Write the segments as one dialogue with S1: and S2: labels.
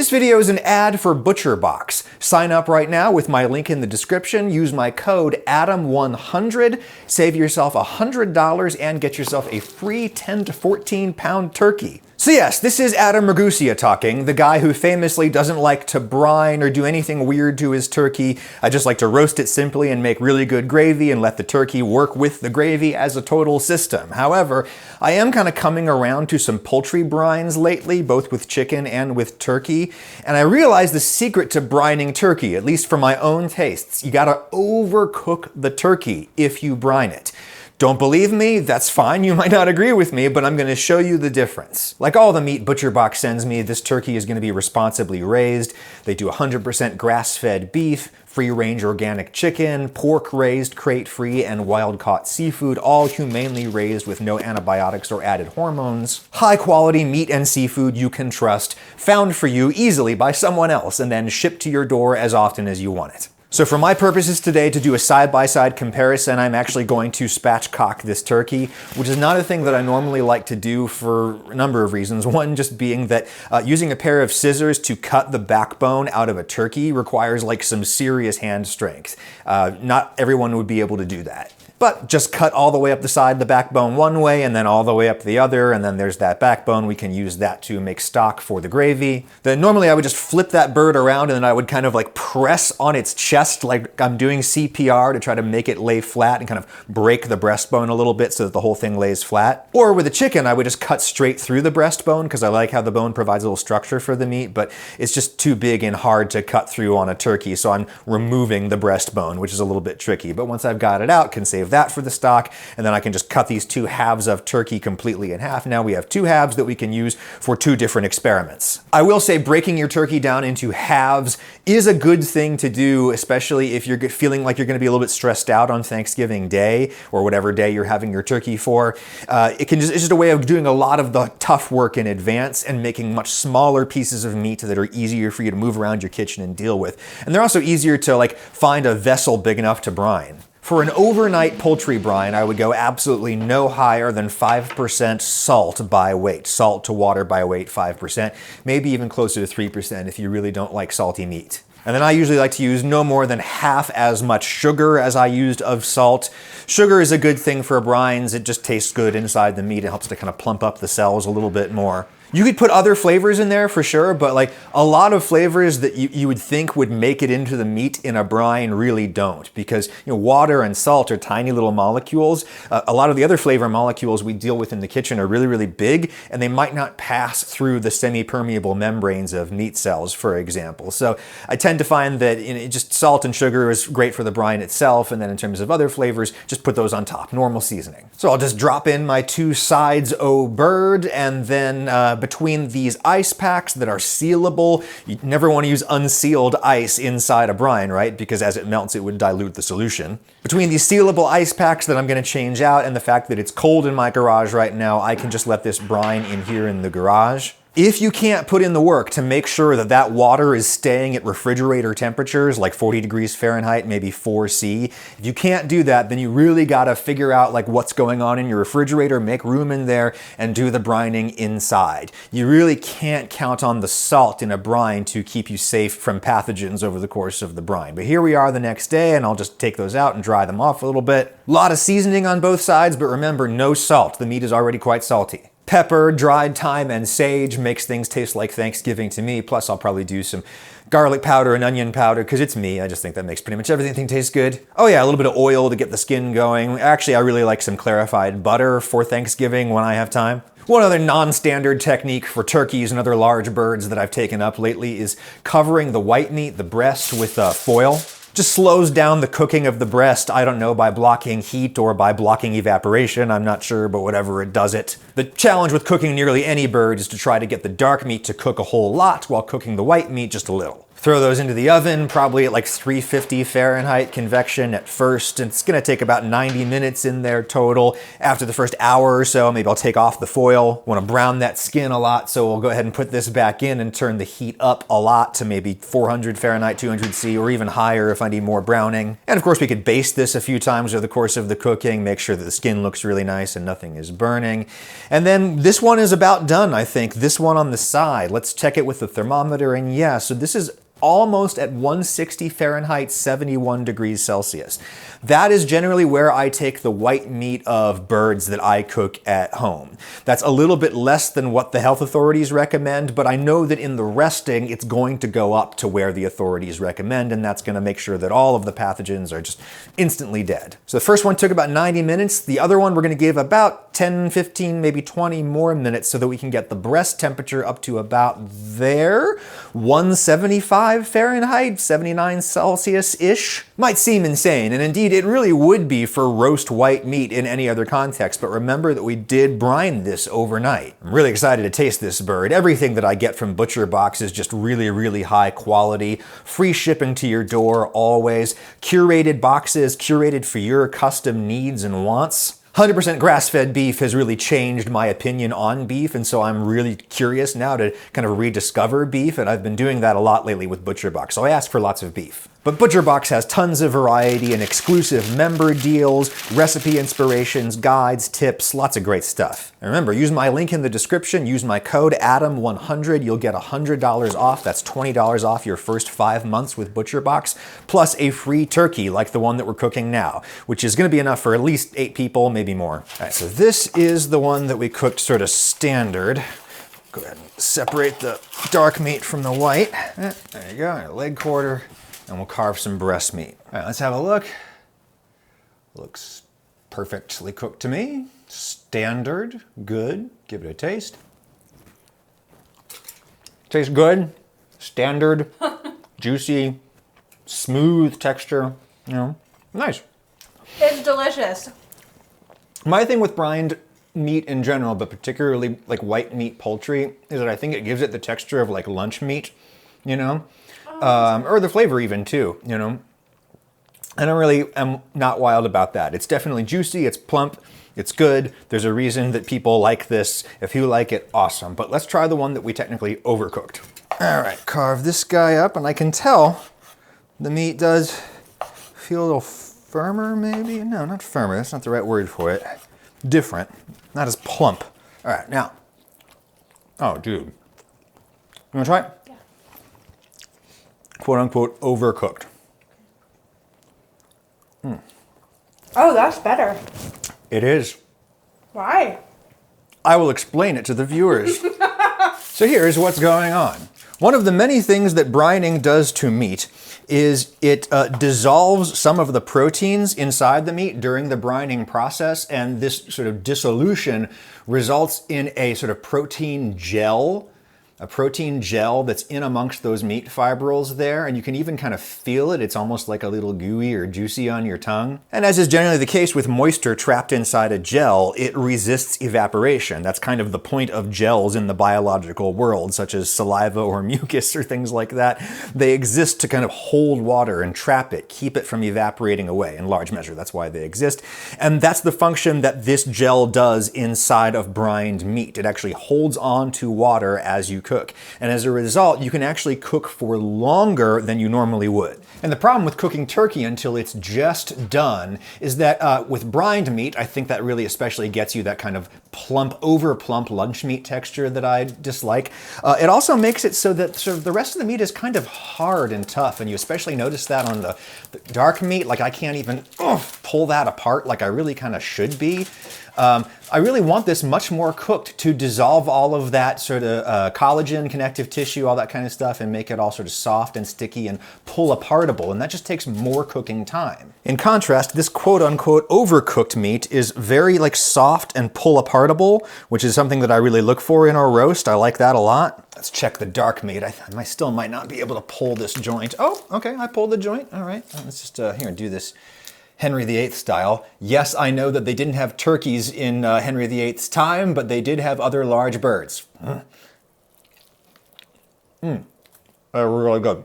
S1: This video is an ad for ButcherBox. Sign up right now with my link in the description. Use my code ADAM100. Save yourself $100 and get yourself a free 10 to 14 pound turkey. So yes, this is Adam Ragusa talking, the guy who famously doesn't like to brine or do anything weird to his turkey. I just like to roast it simply and make really good gravy and let the turkey work with the gravy as a total system. However, I am kind of coming around to some poultry brines lately, both with chicken and with turkey. And I realized the secret to brining turkey, at least for my own tastes, you gotta overcook the turkey if you brine it. Don't believe me? That's fine. You might not agree with me, but I'm going to show you the difference. Like all the meat ButcherBox sends me, this turkey is going to be responsibly raised. They do 100% grass-fed beef, free-range organic chicken, pork raised, crate-free, and wild-caught seafood, all humanely raised with no antibiotics or added hormones. High-quality meat and seafood you can trust, found for you easily by someone else, and then shipped to your door as often as you want it. So for my purposes today, to do a side-by-side comparison, I'm actually going to spatchcock this turkey, which is not a thing that I normally like to do for a number of reasons. One just being that using a pair of scissors to cut the backbone out of a turkey requires like some serious hand strength. Not everyone would be able to do that. But just cut all the way up the side of the backbone one way and then all the way up the other, and then there's that backbone. We can use that to make stock for the gravy. Then normally I would just flip that bird around and then I would kind of like press on its chest like I'm doing CPR to try to make it lay flat and kind of break the breastbone a little bit so that the whole thing lays flat. Or with a chicken, I would just cut straight through the breastbone because I like how the bone provides a little structure for the meat, but it's just too big and hard to cut through on a turkey, so I'm removing the breastbone, which is a little bit tricky. But once I've got it out, can save that for the stock, and then I can just cut these two halves of turkey completely in half. Now we have two halves that we can use for two different experiments. I will say breaking your turkey down into halves is a good thing to do, especially if you're feeling like you're going to be a little bit stressed out on Thanksgiving Day or whatever day you're having your turkey for. It's just a way of doing a lot of the tough work in advance and making much smaller pieces of meat that are easier for you to move around your kitchen and deal with. And they're also easier to like find a vessel big enough to brine. For an overnight poultry brine, I would go absolutely no higher than 5% salt by weight. Salt to water by weight, 5%. Maybe even closer to 3% if you really don't like salty meat. And then I usually like to use no more than half as much sugar as I used of salt. Sugar is a good thing for brines. It just tastes good inside the meat. It helps to kind of plump up the cells a little bit more. You could put other flavors in there for sure, but like a lot of flavors that you would think would make it into the meat in a brine really don't, because water and salt are tiny little molecules. A lot of the other flavor molecules we deal with in the kitchen are really, really big, and they might not pass through the semi-permeable membranes of meat cells, for example. So I tend to find that just salt and sugar is great for the brine itself, and then in terms of other flavors, just put those on top, normal seasoning. So I'll just drop in my two sides o' bird, and then between these ice packs that are sealable, you never want to use unsealed ice inside a brine, right? Because as it melts, it would dilute the solution. Between these sealable ice packs that I'm going to change out and the fact that it's cold in my garage right now, I can just let this brine in here in the garage. If you can't put in the work to make sure that that water is staying at refrigerator temperatures, like 40 degrees Fahrenheit, maybe 4°C, if you can't do that, then you really gotta figure out like what's going on in your refrigerator, make room in there, and do the brining inside. You really can't count on the salt in a brine to keep you safe from pathogens over the course of the brine. But here we are the next day, and I'll just take those out and dry them off a little bit. A lot of seasoning on both sides, but remember, no salt. The meat is already quite salty. Pepper, dried thyme, and sage makes things taste like Thanksgiving to me. Plus, I'll probably do some garlic powder and onion powder because it's me. I just think that makes pretty much everything taste good. Oh yeah, a little bit of oil to get the skin going. Actually, I really like some clarified butter for Thanksgiving when I have time. One other non-standard technique for turkeys and other large birds that I've taken up lately is covering the white meat, the breast, with foil. Just slows down the cooking of the breast, I don't know, by blocking heat or by blocking evaporation, I'm not sure, but whatever, it does it. The challenge with cooking nearly any bird is to try to get the dark meat to cook a whole lot while cooking the white meat just a little. Throw those into the oven, probably at like 350 Fahrenheit convection at first. And it's gonna take about 90 minutes in there total. After the first hour or so, maybe I'll take off the foil. Wanna brown that skin a lot, so we'll go ahead and put this back in and turn the heat up a lot to maybe 400 Fahrenheit, 200 C, or even higher if I need more browning. And of course, we could baste this a few times over the course of the cooking, make sure that the skin looks really nice and nothing is burning. And then this one is about done, I think. This one on the side, let's check it with the thermometer, and yeah, so this is almost at 160 Fahrenheit, 71 degrees Celsius. That is generally where I take the white meat of birds that I cook at home. That's a little bit less than what the health authorities recommend, but I know that in the resting, it's going to go up to where the authorities recommend, and that's gonna make sure that all of the pathogens are just instantly dead. So the first one took about 90 minutes. The other one we're gonna give about 10, 15, maybe 20 more minutes so that we can get the breast temperature up to about there, 175 Fahrenheit, 79 Celsius-ish. Might seem insane, and indeed it really would be for roast white meat in any other context, but remember that we did brine this overnight. I'm really excited to taste this bird. Everything that I get from Butcher Box is just really, really high quality. Free shipping to your door always. Curated boxes, curated for your custom needs and wants. 100% grass-fed beef has really changed my opinion on beef, and so I'm really curious now to kind of rediscover beef, and I've been doing that a lot lately with Butcher Box, so I ask for lots of beef. But Butcher Box has tons of variety and exclusive member deals, recipe inspirations, guides, tips, lots of great stuff. And remember, use my link in the description, use my code ADAM100, you'll get $100 off. That's $20 off your first 5 months with Butcher Box, plus a free turkey like the one that we're cooking now, which is gonna be enough for at least 8 people, maybe more. All right, so this is the one that we cooked sort of standard. Go ahead and separate the dark meat from the white. There you go, our leg quarter. And we'll carve some breast meat. All right, let's have a look. Looks perfectly cooked to me. Standard, good. Give it a taste. Tastes good, standard, juicy, smooth texture, you know, nice.
S2: It's delicious.
S1: My thing with brined meat in general, but particularly like white meat poultry, is that I think it gives it the texture of like lunch meat, you know? Or the flavor even too, you know. And I really am not wild about that. It's definitely juicy, it's plump, it's good. There's a reason that people like this. If you like it, awesome. But let's try the one that we technically overcooked. All right, carve this guy up, and I can tell the meat does feel a little firmer maybe? No, not firmer, that's not the right word for it. Different, not as plump. All right, now. Oh, dude. You wanna try it? Quote unquote overcooked.
S2: Oh, that's better.
S1: It is.
S2: Why?
S1: I will explain it to the viewers. So here's what's going on. One of the many things that brining does to meat is it dissolves some of the proteins inside the meat during the brining process, and this sort of dissolution results in a sort of protein gel that's in amongst those meat fibrils there, and you can even kind of feel it. It's almost like a little gooey or juicy on your tongue. And as is generally the case with moisture trapped inside a gel, it resists evaporation. That's kind of the point of gels in the biological world, such as saliva or mucus or things like that. They exist to kind of hold water and trap it, keep it from evaporating away in large measure. That's why they exist. And that's the function that this gel does inside of brined meat. It actually holds on to water as you cook. And as a result, you can actually cook for longer than you normally would. And the problem with cooking turkey until it's just done is that with brined meat, I think that really especially gets you that kind of plump, over plump lunch meat texture that I dislike. It also makes it so that sort of the rest of the meat is kind of hard and tough, and you especially notice that on the dark meat. Like I can't even pull that apart like I really kind of should be. I really want this much more cooked to dissolve all of that sort of collagen, connective tissue, all that kind of stuff, and make it all sort of soft and sticky and pull apartable, and that just takes more cooking time. In contrast, this quote-unquote overcooked meat is very like soft and pull apartable, which is something that I really look for in our roast. I like that a lot. Let's check the dark meat. I still might not be able to pull this joint. Oh, okay, I pulled the joint. All right, let's just here do this Henry VIII style. Yes, I know that they didn't have turkeys in Henry VIII's time, but they did have other large birds. They're really good.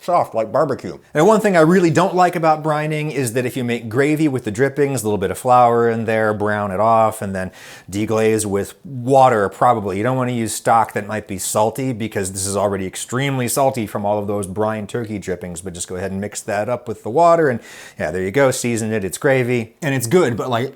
S1: soft like barbecue. And one thing I really don't like about brining is that if you make gravy with the drippings, a little bit of flour in there, brown it off, and then deglaze with water probably. You don't want to use stock that might be salty because this is already extremely salty from all of those brine turkey drippings, but just go ahead and mix that up with the water and yeah, there you go, season it, it's gravy. And it's good, but like,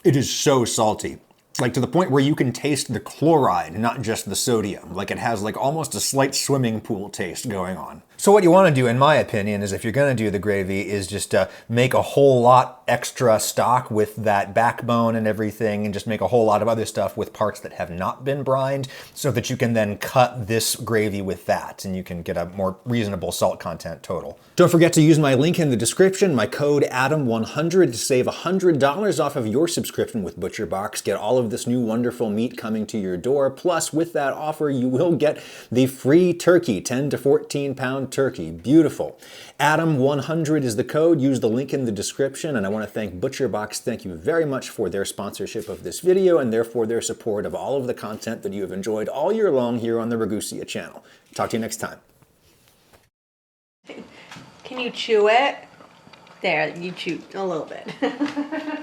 S1: it is so salty. Like to the point where you can taste the chloride, not just the sodium. Like it has like almost a slight swimming pool taste going on. So what you want to do, in my opinion, is if you're going to do the gravy, is just make a whole lot extra stock with that backbone and everything, and just make a whole lot of other stuff with parts that have not been brined, so that you can then cut this gravy with that, and you can get a more reasonable salt content total. Don't forget to use my link in the description, my code ADAM100 to save $100 off of your subscription with ButcherBox. Get all of this new wonderful meat coming to your door. Plus, with that offer, you will get the free turkey, 10 to 14 pound turkey. Beautiful. ADAM100 is the code. Use the link in the description. And I want to thank ButcherBox. Thank you very much for their sponsorship of this video and therefore their support of all of the content that you have enjoyed all year long here on the Ragusia channel. Talk to you next time.
S2: Can you chew it? There, you chew a little bit.